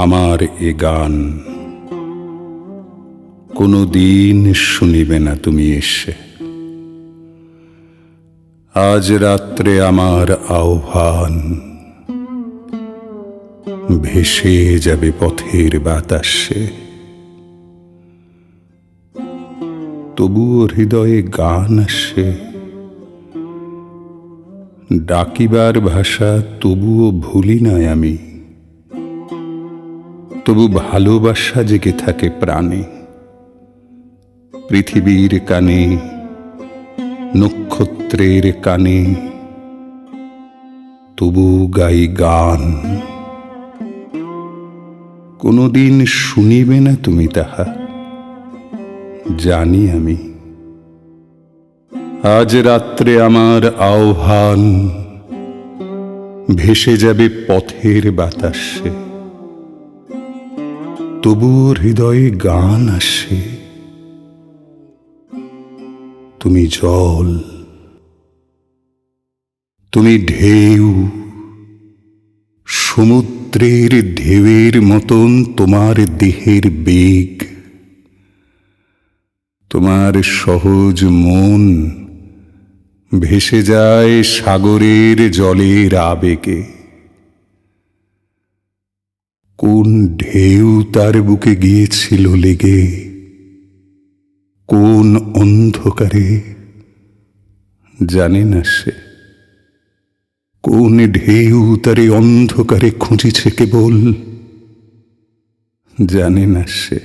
আমার এ গান কোনো দিন শুনিবে না তুমি এসে। আজ রাত্রে আমার আহ্বান ভেসে যাবে পথের বাতাসে। তবুও হৃদয়ে গান আসে, ডাকিবার ভাষা তবুও ভুলি নাই আমি। তবু ভালোবাসা জেগে থাকে প্রাণে, পৃথিবীর কানে, নক্ষত্রের কানে। তবু গাই গান, কোনদিন শুনিবে না তুমি তাহা জানি আমি। আজ রাত্রে আমার আহ্বান ভেসে যাবে পথের বাতাসে। তবুও হৃদয়ে গান আসে, তুমি জল, তুমি ঢেউ, সমুদ্রের ঢেউয়ের মতন তোমার দেহের বেগ। তোমার সহজ মন ভেসে যায় সাগরের জলের আবেগে। কোন ঢেউ তার বুকে গিয়েছিল লেগে, কোন অন্ধকারে জানে না সে। কোন ঢেউ তারে অন্ধকারে খুঁজিছে কেবল জানে না সে।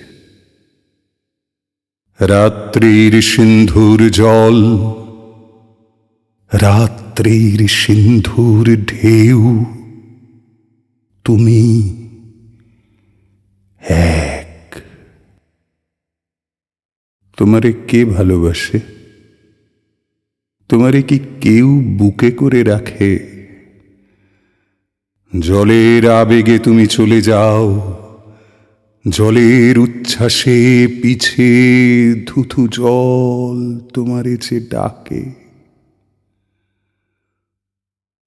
রাত্রির সিন্ধুর জল, রাত্রির সিন্ধুর ঢেউ, তুমি এক। তোমারে কে ভালোবাসে? তোমারে কি কেউ বুকে করে রাখে? জলের আবেগে তুমি চলে যাও, জলের উচ্ছ্বাসে পিছে ধুধু জল তোমারে যে ডাকে।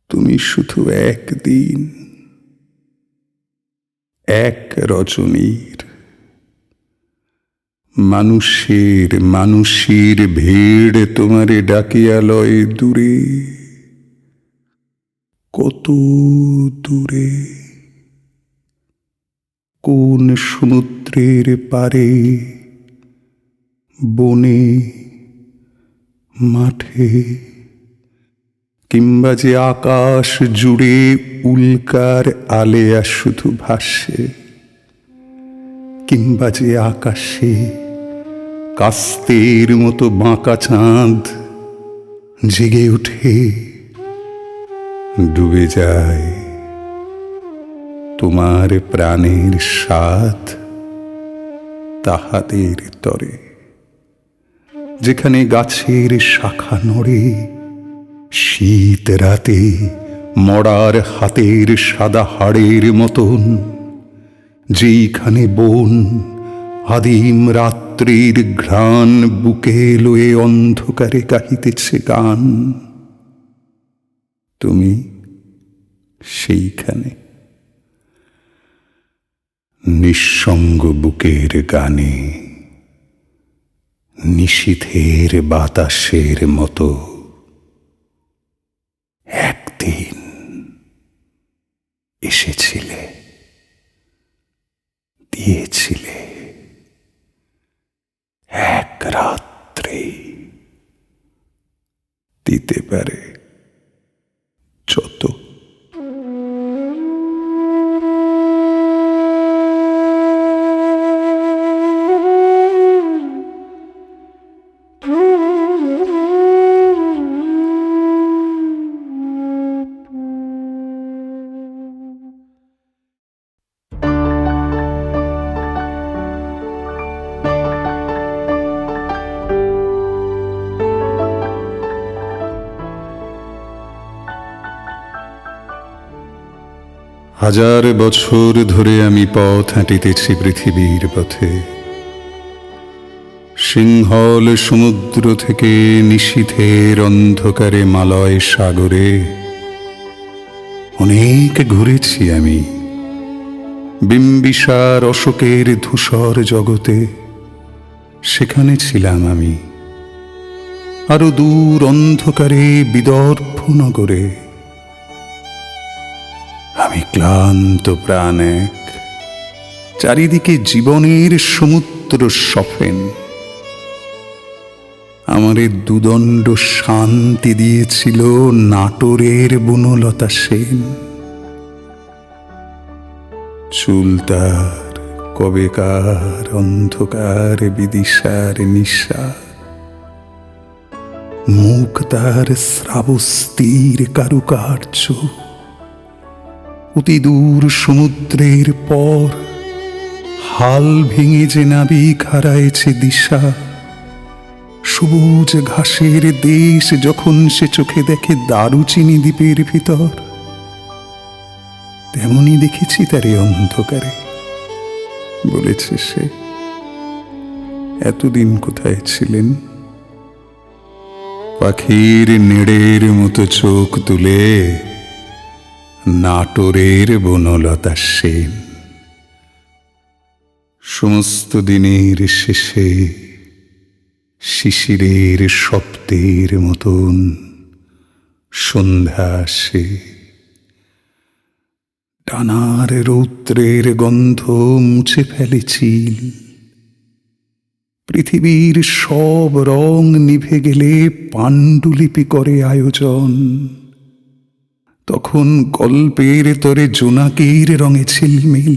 তুমি শুধু একদিন, এক রজনীর, মানুষের ভিড় তোমারে ডাকিয়া লয় দূরে, কত দূরে। কোন সমুদ্রের পারে, বনে, মাঠে, কিংবা যে আকাশ জুড়ে উল্কার আলেয়া শুধু ভাসে, কিংবা যে আকাশে কাস্তের মতো বাঁকা চাঁদ জেগে ওঠে, ডুবে যায় তোমার প্রাণের স্বাদ তাহাদের তরে। যেখানে গাছের শাখা নড়ে, শীত রাতে মরার হাতের সাদা হাড়ের মতন, যেইখানে বন আদিম রাত্রির ঘ্রাণ বুকে লয়ে অন্ধকারে গাহিতেছে গান, তুমি সেইখানে নিঃসঙ্গ বুকের গানে, নিশীথের বাতাসের মতো একদিন এসেছিলে, দিয়েছিলে এক রাত্রে, দিতে পারে যত। হাজার বছর ধরে আমি পথ হাঁটিতেছি পৃথিবীর পথে, সিংহল সমুদ্র থেকে নিশীথের অন্ধকারে মালয় সাগরে অনেক ঘুরেছি আমি। বিম্বিসার অশোকের ধূসর জগতে সেখানে ছিলাম আমি। আরো দূর অন্ধকারে বিদর্ভ নগরে আমি ক্লান্ত প্রাণ এক, চারিদিকে জীবনের সমুদ্র সফেন। আমারে দুদণ্ড শান্তি দিয়েছিল নাটোরের বনলতা সেন। চুল তার কবেকার অন্ধকার বিদিশার নিশা, মুখ তার শ্রাবস্তির কারুকার্য। অতি দূর সমুদ্রের পর হাল ভেঙে যে নাবিক হারায়েছে দিশা, সবুজ ঘাসের দেশ যখন সে চোখে দেখে দারুচিনি দ্বীপের ভিতর, তেমনি দেখেছি তারে অন্ধকারে। বলেছে সে, এতদিন কোথায় ছিলেন? পাখির নেড়ের মতো চোখ তুলে নাটোরের বনলতা সেন। সমস্ত দিনের শেষে শিশিরের শব্দের মতন সন্ধ্যা আসে। টানার রৌদ্রের গন্ধ মুছে ফেলে চিল। পৃথিবীর সব রং নিভে গেলে পাণ্ডুলিপি করে আয়োজন। তখন গল্পের তরে জোনাকির রঙে ঝিলমিল।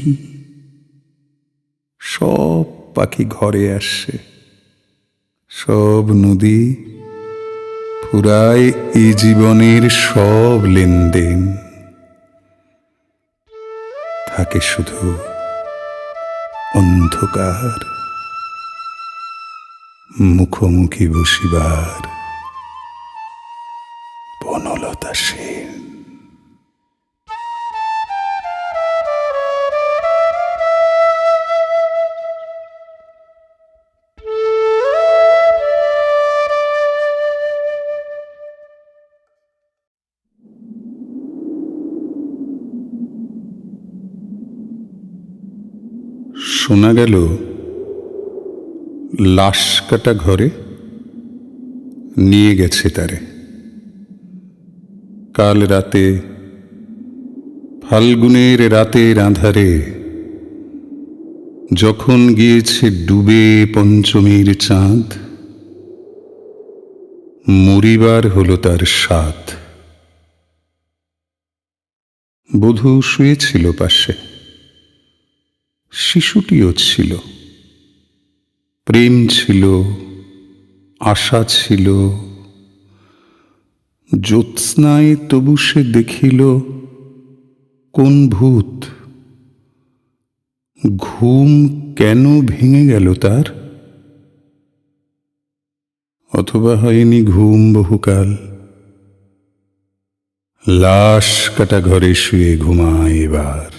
সব পাখি ঘরে আসে, সব নদী ফুরায় এ জীবনের সব লেনদেন। থাকে শুধু অন্ধকার, মুখোমুখি বসিবার বনলতা সেন। শোনা গেল লাশ কাটা ঘরে নিয়ে গেছে তারে। কাল রাতে, ফাল্গুনের রাতের আঁধারে, যখন গিয়েছে ডুবে পঞ্চমীর চাঁদ, মরিবার হলো তার সাধ। বধূ শুয়েছিল পাশে, শিশুটিও ছিল। প্রেম ছিল, আশা ছিল। জ্যোৎস্নায় তবু সে দেখিল কোন ভূত। ঘুম কেন ভেঙে গেল তার? অথবা হয়নি ঘুম বহুকাল। লাশ কাটা ঘরে শুয়ে ঘুমায় এবার।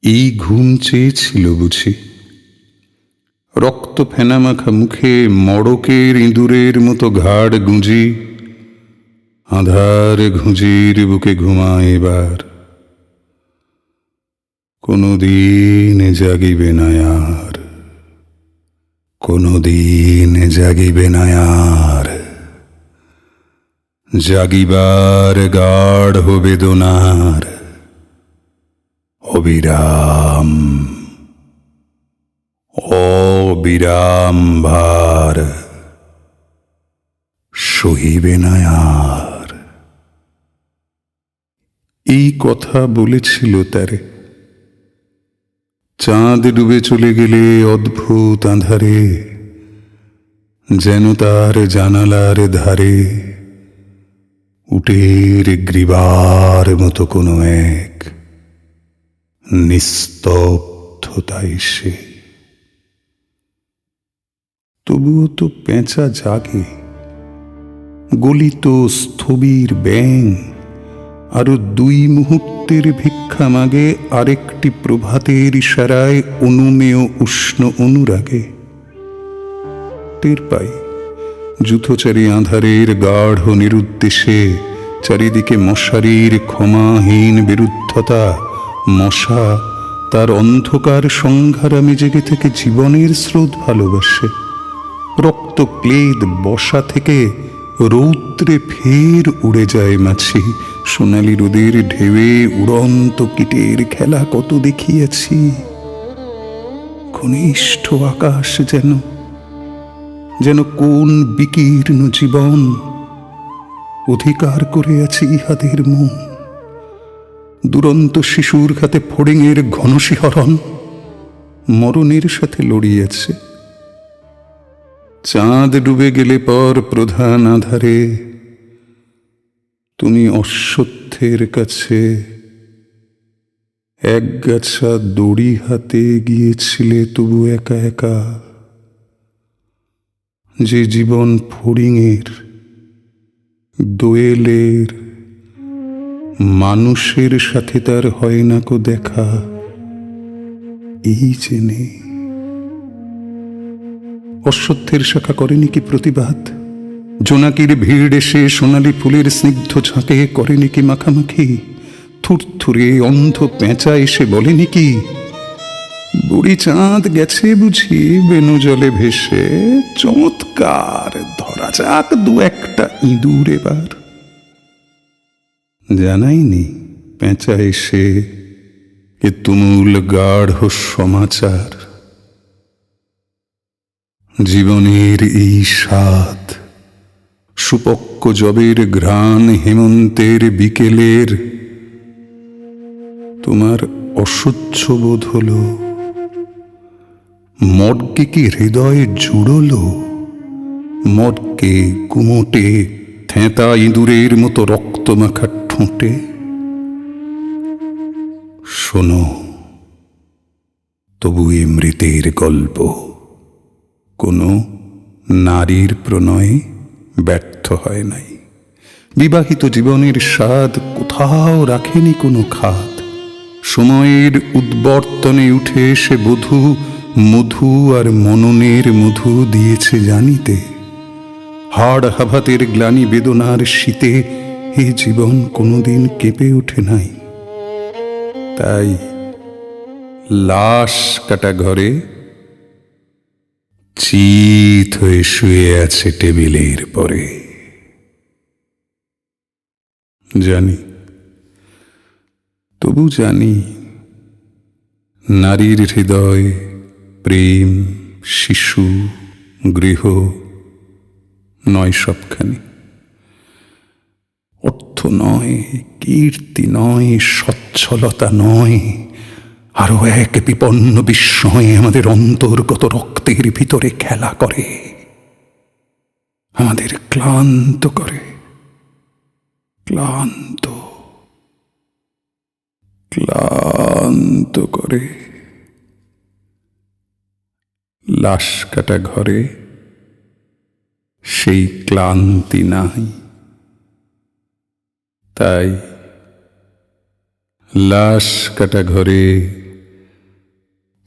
এই ঘুম চেয়েছিল বুঝি? রক্ত ফেনামাখা মুখে মড়কের ইঁদুরের মতো ঘাড় গুঁজি, আধার ঘুঁজির বুকে ঘুমায় এবার। কোনদিন জাগিবে না আর, কোনদিন জাগিবে না আর। জাগিবার গাঢ় বেদনার অবিরাম অবিরাম ভার সহিবে না আর। এই কথা বলেছিল তারে। চাঁদ ডুবে চলে গেলে অদ্ভুত আঁধারে, যেন তার জানালার ধারে উটের গ্রীবার মতো কোনো এক নিস্তব্ধতা এসে। তবুও তো পেঁচা জাগে, গলিত স্থবির ব্যাং আরো 2 মুহূর্তের ভিক্ষা মাগে আরেকটি প্রভাতের ইশারায় অনুমেয় উষ্ণ অনুরাগে। টের পাই যূথচারী আঁধারের গাঢ় নিরুদ্দেশে চারিদিকে মশারির ক্ষমাহীন বিরুদ্ধতা। মশা তার অন্ধকার সংঘারামে জেগে থেকে জীবনের স্রোত ভালোবাসে। রক্ত ক্লেদ বসা থেকে রৌদ্রে ফের উড়ে যায় মাছি। সোনালি রোদের ঢেউয়ে উড়ন্ত কীটের খেলা কত দেখিয়াছি। ঘনিষ্ঠ আকাশ যেন যেন কোন বিকীর্ণ জীবন অধিকার করে আছে ইহাদের মন। দুরন্ত শিশুর হাতে ফড়িংয়ের ঘনশিহরণ মরণের সাথে লড়িয়াছে। চাঁদ ডুবে গেলে পর প্রধান আধারে তুমি অশ্বত্থের কাছে একগাছা দড়ি হাতে গিয়েছিলে তবু একা একা। যে জীবন ফড়িংয়ের দোয়েলের মানুষের সাথে তার হয় না কো দেখা, এই জেনে অশ্বত্থের শাখা করেনি কি প্রতিবাদ? জোনাকির ভিড় এসে সোনালি ফুলের স্নিগ্ধ ঝাঁকে করেনি কি মাখামাখি? থুরথুরে অন্ধ পেঁচা এসে বলেনি কি বুড়ি চাঁদ গেছে বুঝি বেনু জলে ভেসে, চমৎকার, ধরা যাক 2-1টা ইঁদুর এবার? জানাইনি পেঁচা এসে এ তুমুল গাঢ় সমাচার। জীবনের এই স্বাদ, সুপক্ক জবের ঘ্রাণ হেমন্তের বিকেলের, তোমার অসহ্য বোধ হল? মর্গে কি হৃদয় জুড়ল? মর্গে কুমোটে থেঁতা ইঁদুরের মতো রক্তমাখা ঠোঁটে? শোনো তবু এ মৃতের গল্প কোনো নারীর প্রণয়ে ব্যর্থ হয় নাই। বিবাহিত জীবনের স্বাদ কোথাও রাখেনি কোনো খাদ। সময়ের উদ্বর্তনে উঠে এসে বধূ মধু আর মননের মধু দিয়েছে জানিতে। হাড় হাভাতের গ্লানি বেদনার শীতে এ জীবন কোনোদিন কেঁপে ওঠে নাই। তাই লাশ কাটা ঘরে চিত হয়ে শুয়ে আছে টেবিলের পরে। জানি, তবু জানি নারীর হৃদয়, প্রেম, শিশু, গৃহ নয় সবখানি। অর্থ নয়, কীর্তি নয়, সচ্ছলতা নয়, আরো এক বিপন্ন বিস্ময়ে আমাদের অন্তর্গত রক্তের ভিতরে খেলা করে, আমাদের ক্লান্ত করে। ক্লান্ত ক্লান্ত করে। লাশ কাটা ঘরে সেই ক্লান্তি নাই। তাই লাশ কাটা ঘরে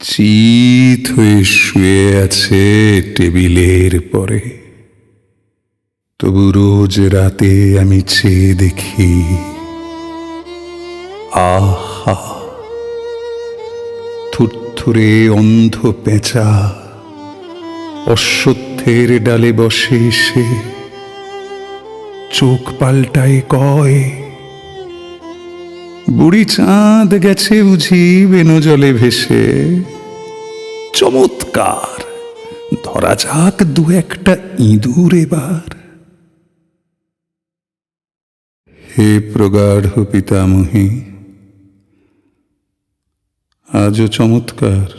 চিত হয়ে শুয়ে আছে টেবিলের পরে। তবু রোজ রাতে আমি চেয়ে দেখি, আহা, থুরথুরে অন্ধ পেঁচা অশ্বত্থের ডালে বসে এসে চোখ পাল্টায় কয়, বুড়ি চাঁদ গেছে বুঝি বেনু জলে ভেসে, চমৎকার, ধরা যাক 2-1টা ইঁদুর এবার। হে প্রগাঢ় পিতামহী, আজও চমৎকার,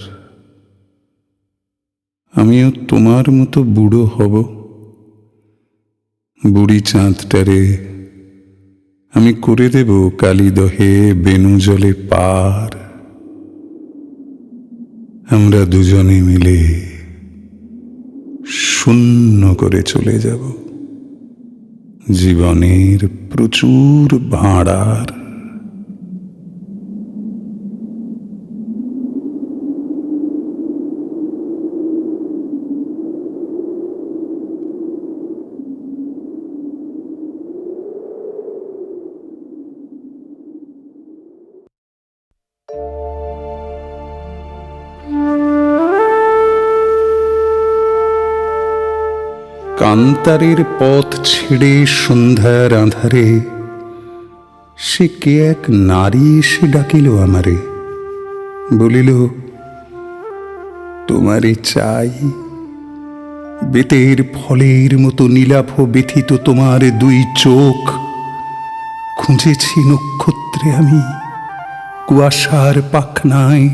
আমিও তোমার মতো বুড়ো হব। বুড়ি চাঁদটারে আমি করে দেব কালিদহে বেনু জলে পার। আমরা দুজনে মিলে শূন্য করে চলে যাব, জীবনের প্রচুর ভাঁড়ার। কান্তারের পথ ছেড়ে সন্ধ্যার আঁধারে সে কে এক নারী এসে ডাকিল আমারে, বলিল, তোমারে চাই। বেতের ফলের মতো নীলাভ ব্যথিত তোমার দুই চোখ, খুঁজেছি নক্ষত্রে আমি কুয়াশার পাখনায়,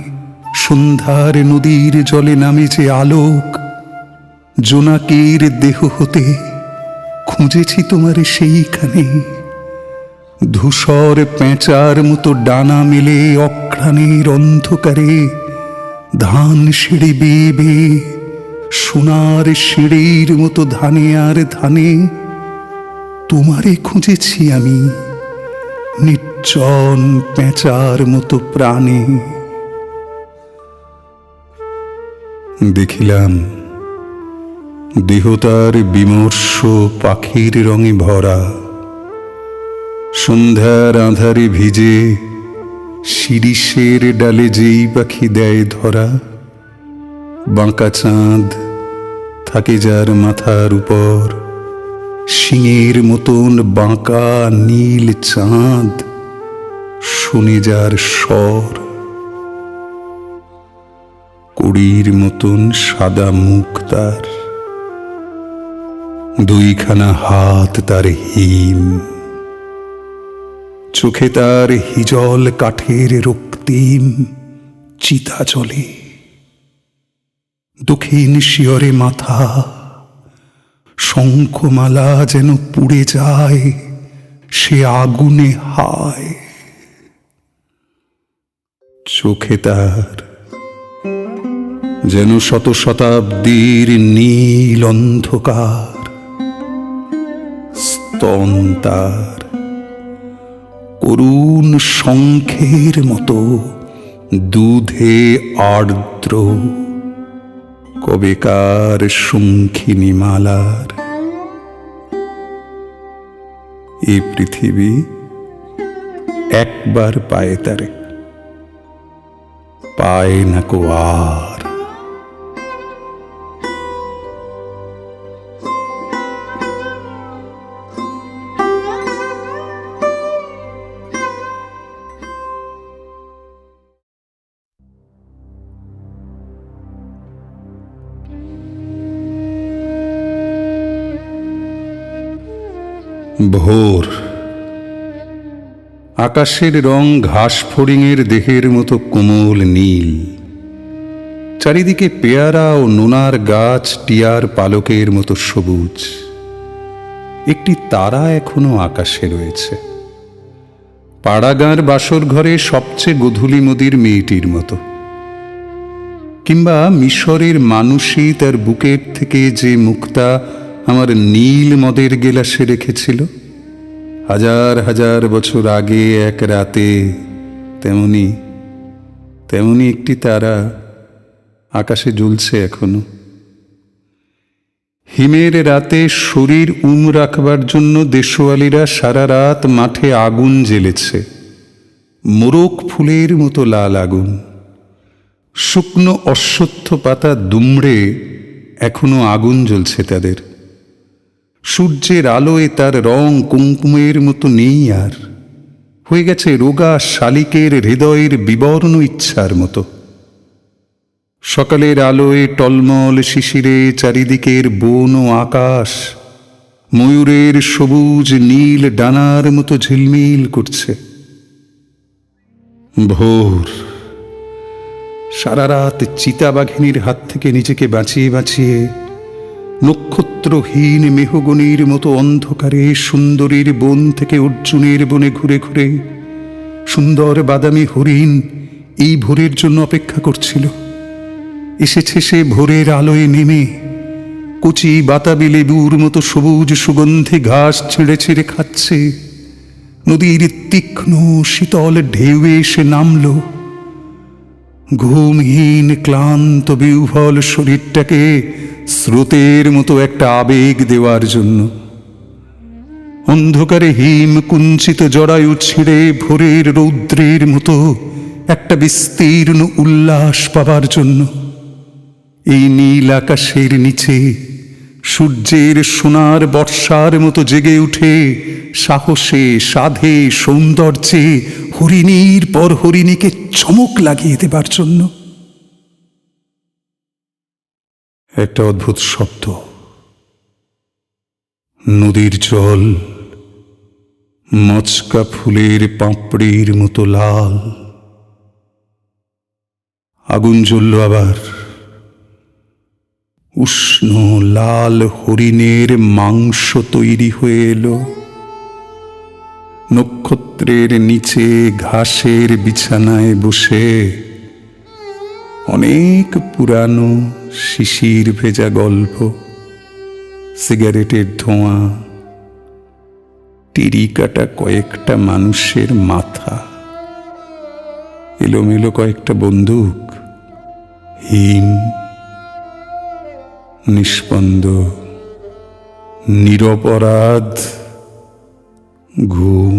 সন্ধ্যার নদীর জলে নামে যে আলোক। জোনাকির দেহ হতে খুঁজেছি তোমারে সেইখানে, ধূসর পেঁচার মতো ডানা মেলে অঘ্রাণের অন্ধকারে ধান সিঁড়ি বেয়ে বেয়ে সোনার সিঁড়ির মতো ধানে আর ধানে তোমারে খুঁজেছি আমি নির্জন পেঁচার মতো প্রাণে। দেখিলাম দেহতার বিমর্ষ পাখির রঙে ভরা, সন্ধ্যার আঁধারে ভিজে শিরিষের ডালে যেই পাখি দেয় ধরা। বাঁকা চাঁদ থাকে যার মাথার উপর, শিঙের মতন বাঁকা নীল চাঁদ শুনে যার স্বর। কড়ির মতন সাদা মুখ তার, দুইখানা হাত তার হিম, চোখে তার হিজল কাঠের রক্তিম চিতা জ্বলে। দক্ষিণ শিয়রে মাথা, শঙ্খমালা যেন পুড়ে যায় সে আগুনে হায়। চোখে তার যেন শত শতাব্দীর নীল অন্ধকার, স্তন তার করুণ শঙ্খের মতো দুধে আর্দ্র, কবেকার শঙ্খিনী মালার। এ পৃথিবী একবার পায় তারে, পায় না কো আর। ভোর। আকাশের রং ঘাস ফড়িংয়ের দেহের মতো কোমল নীল, চারিদিকে পেয়ারা ও নোনার গাছ টিয়ার পালকের মতো সবুজ। একটি তারা এখনো আকাশে রয়েছে, পাড়াগাঁর বাসর ঘরে সবচেয়ে গোধূলি মদির মেয়েটির মতো। কিংবা মিশরের মানুষই তার বুকের থেকে যে মুক্তা আমার নীল মদের গেলাসে রেখেছিল হাজার হাজার বছর আগে এক রাতে, তেমনি তেমনি একটি তারা আকাশে জ্বলছে এখনো। হিমের রাতে শরীর রাখবার জন্য দেশওয়ালিরা সারা রাত মাঠে আগুন জ্বেলেছে, মোরক ফুলের মতো লাল আগুন। শুকনো অশ্বত্থ পাতা দুমড়ে এখনো আগুন জ্বলছে তাদের। সূর্যের আলোয় তার রং কুঙ্কুমের মতো নেই আর, হয়ে গেছে রোগা শালিকের হৃদয়ের বিবর্ণ ইচ্ছার মতো। সকালের আলোয় টলমল শিশিরে চারিদিকের বন ও আকাশ ময়ূরের সবুজ নীল ডানার মতো ঝিলমিল করছে। ভোর। সারা রাত চিতাবাঘিনীর হাত থেকে নিজেকে বাঁচিয়ে বাঁচিয়ে নক্ষত্রহীন মেহগনির মতো অন্ধকারে সুন্দরীর বন থেকে অর্জুনের বনে ঘুরে ঘুরে সুন্দর বাদামি হরিণ এই ভোরের জন্য অপেক্ষা করছিল। এসেছে সে ভোরের আলোয় নেমে, কচি বাতাবি লেবুর মতো সবুজ সুগন্ধি ঘাস ছিঁড়ে ছিঁড়ে খাচ্ছে। নদীর তীক্ষ্ণ শীতল ঢেউয়ে এসে নামল। ঘুমহীন ক্লান্ত বিহ্বল শরীরটাকে স্রোতের মতো একটা আবেগ দেওয়ার জন্য। অন্ধকারে হিম কুঞ্চিত জরায়ু ছিঁড়ে ভোরের রৌদ্রের মতো একটা বিস্তীর্ণ উল্লাস পাবার জন্য। এই নীল আকাশের নিচে সূর্যের সোনার বর্ষার মতো জেগে উঠে সাহসে সাধে সৌন্দর্যে হরিণীর পর হরিণীকে চমক লাগিয়ে দেবার জন্য। একটা অদ্ভুত শব্দ। নদীর জল মচকা ফুলের পাপড়ির মতো লাল। আগুন জ্বলল আবার। উষ্ণ লাল হরিণের মাংস তৈরি হয়ে এলো। নক্ষত্রের নিচে ঘাসের বিছানায় বসে অনেক পুরানো শিশির ভেজা গল্প, সিগারেটের ধোঁয়া, টিরি কাটা কয়েকটা মানুষের মাথা, এলোমেলো কয়েকটা বন্দুক, হিম, নিষ্পন্দ, নিরপরাধ ঘুম।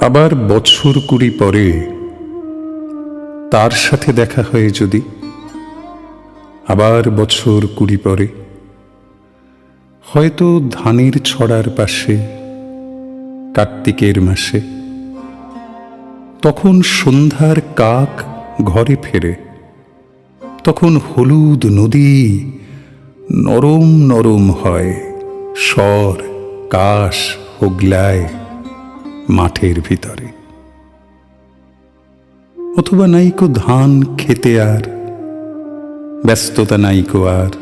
আবার বছর 20 পরে তার সাথে দেখা হয়ে যদি, আবার বছর 20 পরে হয়তো ধানের ছড়ার পাশে কার্তিকের মাসে, তখন সন্ধ্যার কাক ঘরে ফেরে, তখন হলুদ নদী নরম নরম হয় স্বর কাশ হোগলায় মাঠের ভিতরে। অথবা নাইকো ধান খেতে আর ব্যস্ততা নাইকো আর,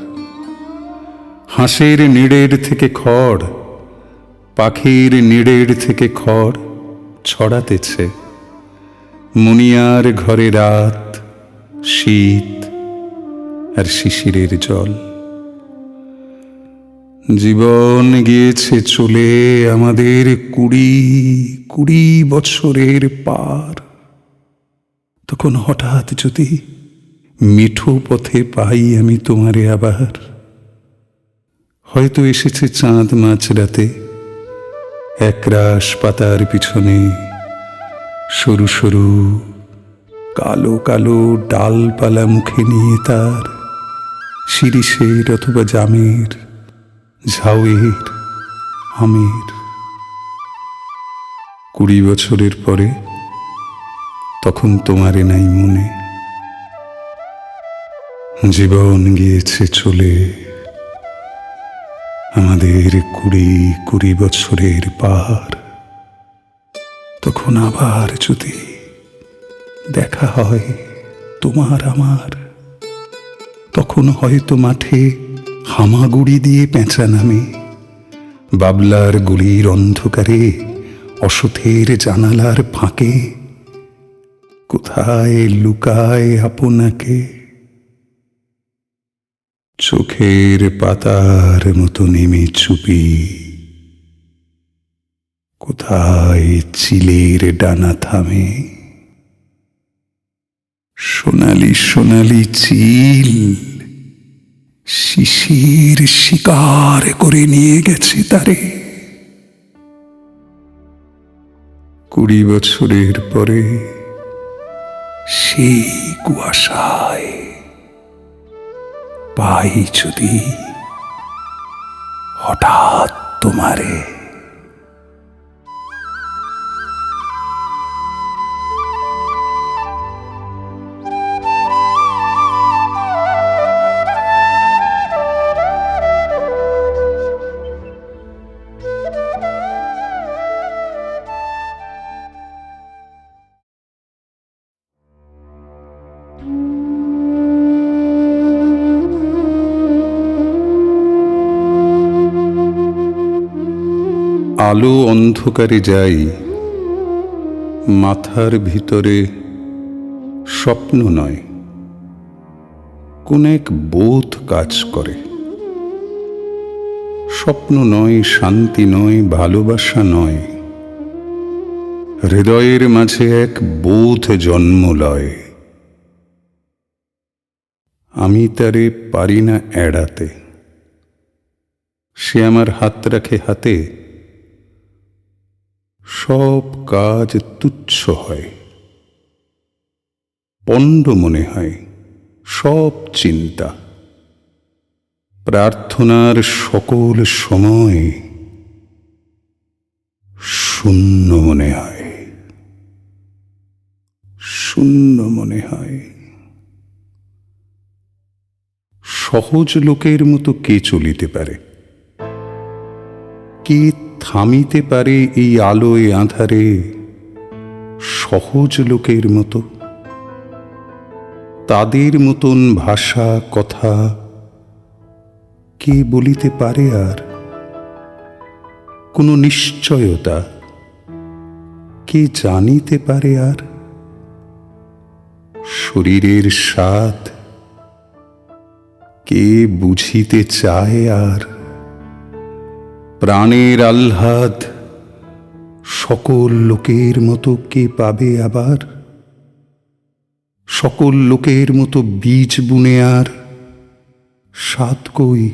হাঁসের নিড়ের থেকে খড়, পাখির নিড়ের থেকে খড় ছড়াতেছে। মুনিয়ার ঘরে রাত, শীত আর শিশিরের জল। জীবন গিয়েছে চলে আমাদের 20 বছরের পার। তখন হঠাৎ যদি মিঠো পথে পাই আমি তোমারে আবার, হয়তো এসেছে চাঁদ মাঝরাতে একরাশ পাতার পিছনে, সরু সরু কালো কালো ডালপালা মুখে নিয়ে তার, শিরিষের অথবা জামের, ঝাউয়ের, আমের। 20 বছরের পরে তখন তোমারে নাই মনে। জীবন গিয়েছে চলে আমাদের 20 বছরের পার। তখন আবার যদি দেখা হয় তোমার আমার, তখন হয়তো মাঠে হামাগুড়ি দিয়ে পেঁচা নামে, বাবলার গুলির অন্ধকারে অসথের জানালার ফাঁকে কোথায় লুকায় আপনাকে। চোখের পাতার মতো নেমে চুপি, কোথায় চিলের ডানা থামে। সোনালি সোনালি চিল শিশির শিকার করে নিয়ে গেছে তারে। 20 বছরের পরে সেই কুয়াশায় পাই যদি হঠাৎ তোমারে। আলো অন্ধকারে যাই, মাথার ভিতরে স্বপ্ন নয়, কোন এক বোধ কাজ করে। স্বপ্ন নয়, শান্তি নয়, ভালোবাসা নয়, হৃদয়ের মাঝে এক বোধ জন্ম লয়। আমি তারে পারি না এড়াতে, সে আমার হাত রাখে হাতে, সব কাজ তুচ্ছ হয়, পণ্ড মনে হয় সব চিন্তা। প্রার্থনার সকল সময় শূন্য মনে হয়, শূন্য মনে হয়। সহজ লোকের মতো কে চলিতে পারে? কে থামিতে পারে এই আলোয় আঁধারে সহজ লোকের মতো? তাদের মতন ভাষা কথা কে বলিতে পারে? আর কোনো নিশ্চয়তা কে জানিতে পারে? আর শরীরের স্বাদ কে বুঝিতে চায়? আর প্রাণের আহ্লাদ সকল লোকের মতো কে পাবে আবার? সকল লোকের মতো বীজ বুনে আর স্বাদ কই?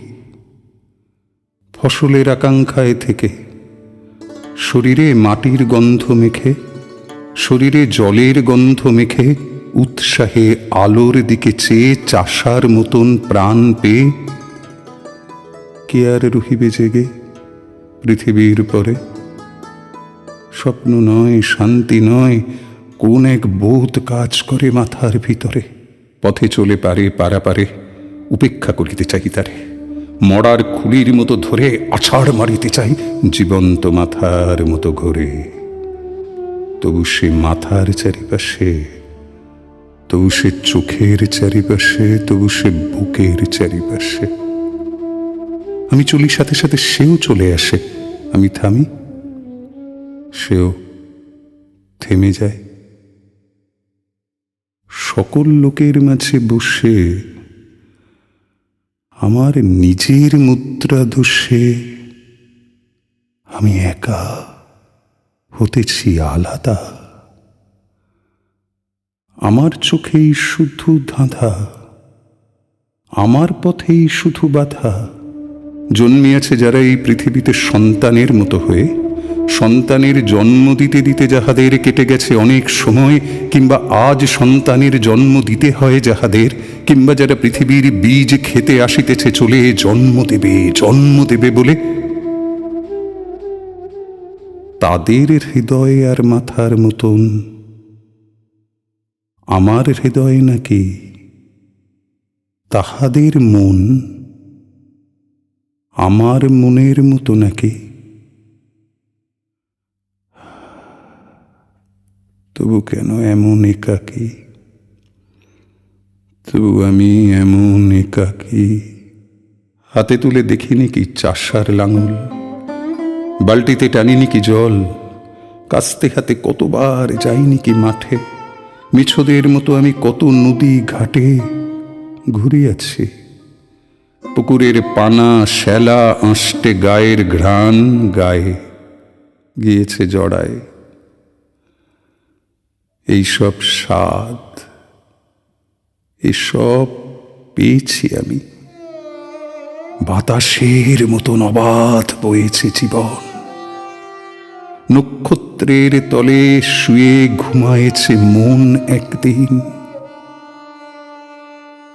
ফসলের আকাঙ্ক্ষায় থেকে শরীরে মাটির গন্ধ মেখে, শরীরে জলের গন্ধ মেখে, উৎসাহে আলোর দিকে চেয়ে চাষার মতন প্রাণ পেয়ে কে আর রহিবে জেগে পৃথিবীর পরে? স্বপ্ন নয়, শান্তি নয়, কোন এক বোধ কাজ করে মাথার ভিতরে। পথে চলে পারে পারাপারে, উপেক্ষা করিতে চাই তারে, মরার খুলির মতো ধরে আছাড় মারিতে চাই জীবন্ত মাথার মতো ঘুরে। তবু সে মাথার চারিপাশে, তবু সে চোখের চারিপাশে, তবু সে বুকের চারিপাশে। আমি চলি সাথে সাথে সেও চলে আসে, আমি থামি সেও থেমে যায়। সকল লোকের মাঝে বসে আমার নিজের মুদ্রা দোষে আমি একা হতেছি আলাদা। আমার চোখেই শুধু ধাঁধা, আমার পথেই শুধু বাধা। জন্মিয়াছে যারা এই পৃথিবীতে সন্তানের মতো হয়ে, সন্তানের জন্ম দিতে দিতে যাহাদের কেটে গেছে অনেক সময়, কিংবা আজ সন্তানের জন্ম দিতে হয় যাহাদের, কিংবা যারা পৃথিবীর বীজ খেতে আসিতেছে চলে জন্ম দেবে বলে, তাদের হৃদয় আর মাথার মতন আমার হৃদয় নাকি তাহাদের মন আমার মনের মতো নাকি? তবু কেন এমন একাকী? তবু আমি এমন একাকী। হাতে তুলে দেখিনি কি চাষার লাঙল, বালতিতে টানিনি কি জল, কাস্তে হাতে কতবার যাইনি কি মাঠে। মিছদের মতো আমি কত নদী ঘাটে ঘুরিয়াছি। পুকুরের পানা শ্যালা আঁশটে গায়ের ঘ্রাণ গায়ে গিয়েছে জড়ায়। এইসব স্বাদ, এসব পেয়েছি আমি। বাতাসের মতন অবাধ বয়েছে জীবন। নক্ষত্রের তলে শুয়ে ঘুমায়েছে মন একদিন।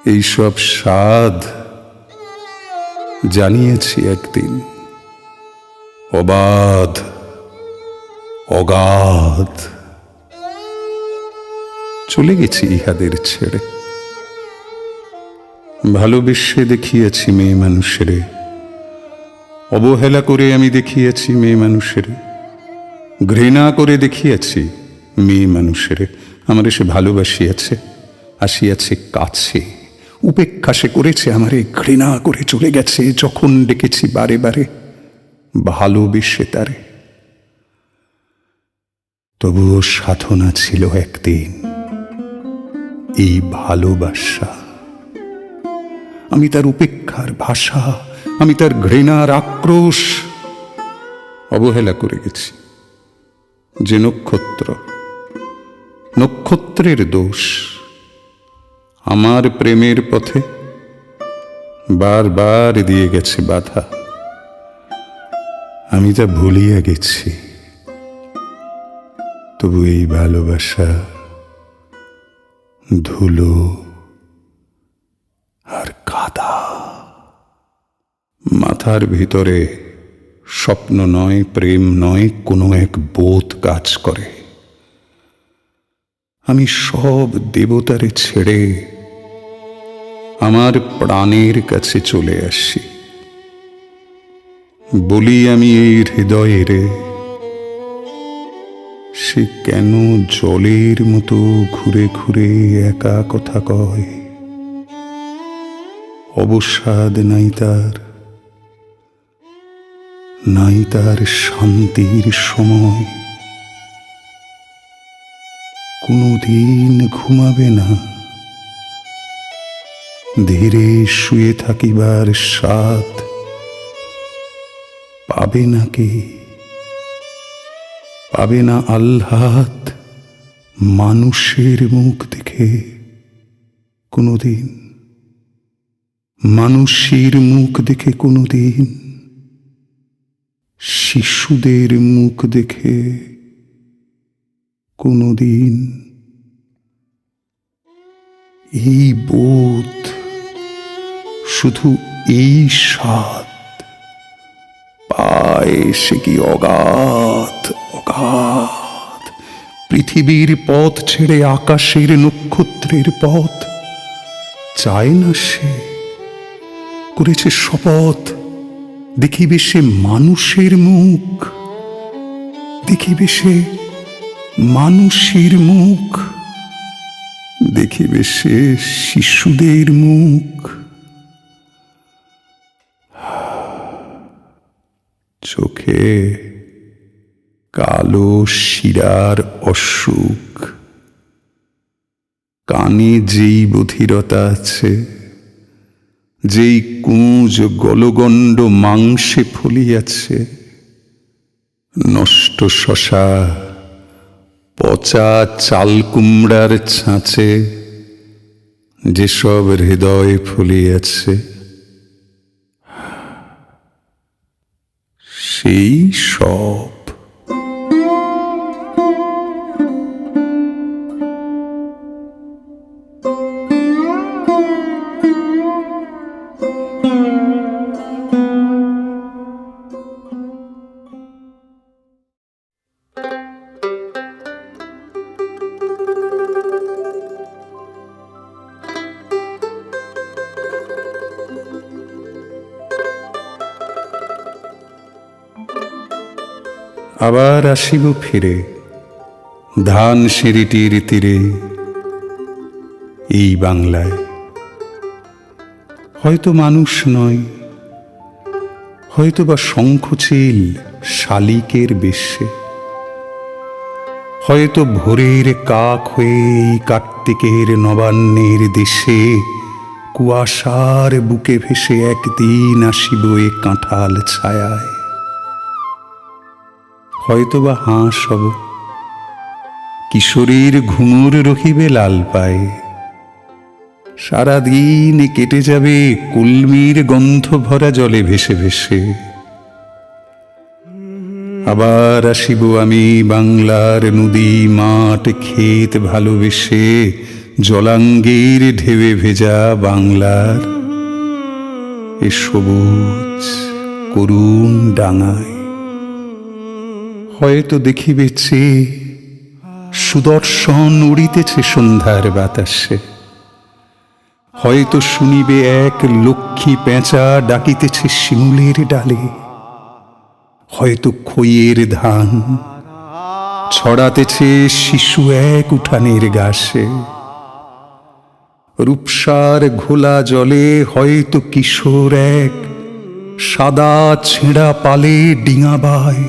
এইসব স্বাদ জানিয়েছি একদিন। অবাধ অগাধ চলে গেছি ইহাদের ছেড়ে। ভালোবেসে দেখিয়াছি মেয়ে মানুষেরে, অবহেলা করে আমি দেখিয়াছি মেয়ে মানুষেরে, ঘৃণা করে দেখিয়াছি মেয়ে মানুষেরে। আমার সে ভালোবাসিয়াছে, আসিয়াছে কাছে, উপেক্ষা সে করেছে আমারে, ঘৃণা করে চলে গেছে যখন ডেকেছি বারে বারে, ভালোবেসে তারে। তবুও সাধনা ছিল একদিন এই ভালোবাসা। আমি তার উপেক্ষার ভাষা, আমি তার ঘৃণার আক্রোশ অবহেলা করে গেছি। যে নক্ষত্র, নক্ষত্রের দোষ আমার প্রেমের পথে বারবার দিয়ে গেছে বাধা। আমি তা ভুলিয়া গেছি, তবু এই ভালোবাসা ধুলো আর কাদা। মাথার ভিতরে স্বপ্ন নয়, প্রেম নয়, কোনো এক বোধ কাজ করে। আমি সব দেবতারে ছেড়ে আমার প্রাণের কাছে চলে আসি। বলি আমি এই হৃদয়ের, সে কেন জলের মতো ঘুরে ঘুরে একা কথা কয়। অবসাদ নাই তার, নাই তার শান্তির সময়। কোনদিন ঘুমাবে না, ধীরে শুয়ে থাকিবার স্বাদ পাবে না কে? পাবে না আহ্লাদ মানুষের মুখ দেখে কোনদিন, মানুষের মুখ দেখে কোনদিন, শিশুদের মুখ দেখে কোনদিন। এই বোধ, শুধু এই স্বাদ পায় সে কি অগাধ অগাধ পৃথিবীর পথ ছেড়ে আকাশের নক্ষত্রের পথ চায় না সে। করেছে শপথ, দেখিবে সে মানুষের মুখ, দেখিবে সে মানুষের মুখ, দেখিবে সে শিশুদের মুখ। চোখে কালো শিরার অসুখ, কানে যেই বধিরতা আছে, যেই কুঁজ গলগণ্ড মাংসে ফলিয়াছে, নষ্ট শশা পচা চাল কুমড়ার ছাঁচে যেসব হৃদয় ফলিয়াছে, সেই সব। আবার আসিব ফিরে ধান সিঁড়িটির তীরে, এই বাংলায়। হয়তো মানুষ নয়, হয়তো বা শঙ্খচিল শালিকের বেশে, হয়তো ভোরের কাক হয়ে এই কার্তিকের নবান্নের দেশে কুয়াশার বুকে ভেসে একদিন আসিব এ কাঁঠাল ছায়ায়। হয়তো বা হাঁস হব, কিশোরীর ঘুঙুর রহিবে লাল পায়ে, সারাদিন কেটে যাবে কলমির গন্ধ ভরা জলে ভেসে ভেসে। আবার আসিব আমি বাংলার নদী মাঠ ক্ষেত ভালোবেসে, জলাঙ্গের ঢেউয়ে ভেজা বাংলার এ সবুজ করুণ ডাঙায়। হয়তো দেখিবে চেয়ে সুদর্শন উড়িতেছে সন্ধ্যার বাতাসে, হয়তো শুনিবে এক লক্ষ্মী পেঁচা ডাকিতেছে শিমুলের ডালে, হয়তো খইয়ের ধান ছড়াতেছে শিশু এক উঠানের ঘাসে। রূপসার ঘোলা জলে হয়তো কিশোর এক সাদা ছেঁড়া পালে ডিঙাবায়।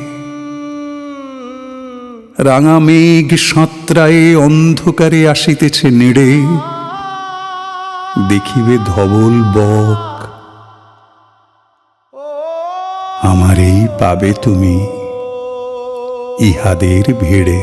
রাঙা মেঘ সাঁতরায়ে অন্ধকারে আসিতেছে নেড়ে, দেখিবে ধবল বক, আমারেই পাবে তুমি ইহাদের ভিড়ে।